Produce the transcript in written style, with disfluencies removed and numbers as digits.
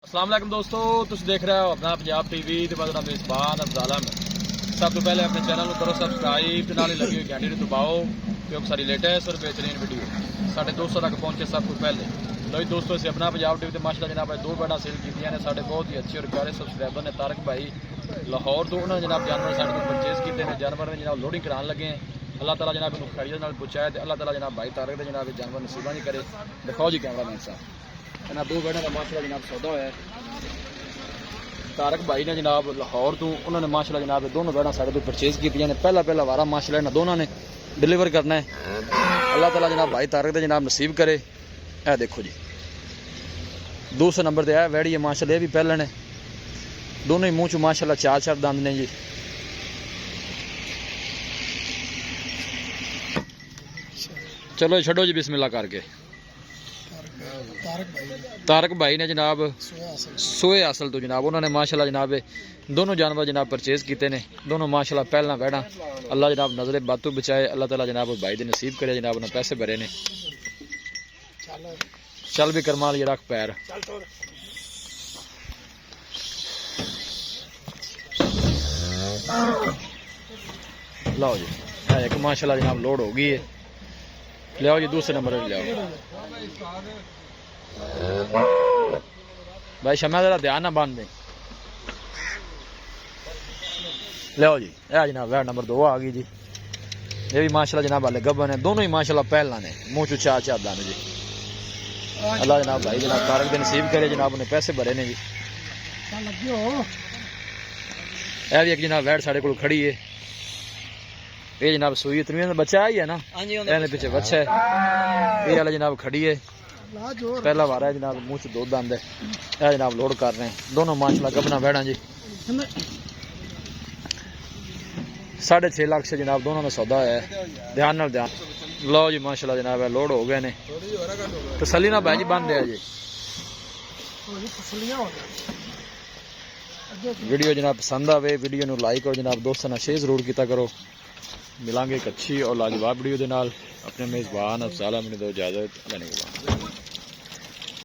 अस्सलाम वालेकुम दोस्तों, तुम देख रहे हो अपना पंजाब टीवी ते मेरा मेज़बान अफज़ल अहमद। सब तो पहले अपने चैनल को करो सब्सक्राइब, नाल लगी हुई घंटी दबाओ क्योंकि सारी लेटेस्ट और बेहतरीन वीडियो साढ़े दोस्तों तक पहुंचे सब कुछ पहले। लो जी दोस्तों, इसे अपना पंजाब टीवी माशाल्लाह जनाब दो बैठा सेल की साढ़े बहुत ही अच्छे और प्यारे सब्सक्राइबर ने तारक भाई लाहौर तो उन्होंने जनाब जानवर साढ़े को परचेज किए हैं। जानवर ने जनाब लोडिंग कराने लगे हैं। अल्लाह ताला जनाब इन्होंने खैरियत नाल पहुंचाए तो अल्लाह ताला जनाब भाई तारक दे जनाब जानवर नसीबा नहीं करे। दिखाओ जी कैमरा मैन साहब, इन्होंने दो बैठा का माशाल्लाह जनाब सौदा होया तारक भाई ने जनाब लाहौर तो उन्होंने माशाल्लाह जनाब दोनों बैठा साढ़े तो परचेज की ने। पहला वारा माशाल्लाह इन्होंने दोनों ने डिलीवर करना है। अल्लाह ताला जनाब भाई तारक दे जनाब नसीब करे। ए देखो जी दूसरे नंबर पर आया वैड़ी है माशाल्लाह, ये भी पहले ने दोनों ही मुँह चो माशाल्लाह चार दंद ने जी। चलो छड़ो जी बिस्मिल्लाह करके। तारक भाई ने जनाब सोए असल तो जनाब उन्होंने माशाल्लाह जनाब दोनों जानवर जनाब परचेज किए ने। दोनों माशाल्लाह पहला वैड़ा अल्लाह जनाब नजरे बातों बचाए। अल्लाह ताला जनाब भाई दे नसीब करे जनाब उन्हें पैसे भरे ने। चल भी करमाल ये रख पैर। लो जी एक माशाल्लाह जनाब लोड हो गई है। लियाओ जी दूसरे नंबर पर लियाओ भाई शमा जरा ध्यान ना बांध दे। लियाओ जी यह जनाब वैट नंबर 2 आ गई जी। ये भी माशाल्लाह जनाब वाले गब्बन है। दोनों ही माशाल्लाह पहला ने मुँह चू चार दाने जी। अल्लाह जनाब भाई जनाब तारक दे नसीब करे जनाब उन्हें पैसे भरे ने जी। यह भी एक जनाब वैट साढ़े को खड़ी है। ये जनाब सुई इतनी बच्चा आई है ना, पीछे बच्चा है। ये वाला जनाब खड़ी है। पहला वारा है जनाब मुँह से दो दंद है। यह जनाब लोड कर रहे हैं दोनों माशाल्लाह गबना बैठा जी। 6.5 लाख से जनाब दोनों में सौदा है। ध्यान नाल ध्यान लो जी माशाल्लाह जनाब लोड हो गए ने। तसल्ली ना भाई जी बन रहा जी। वीडियो जनाब पसंद आवे वीडियो नू लाइक और जनाब दोस्तों शेयर जरूर किया करो। मिलांगे एक अच्छी और लाजवाब वीडियो के नाल। अपने मेज़बान अफज़ल अहमद दो इजाजत।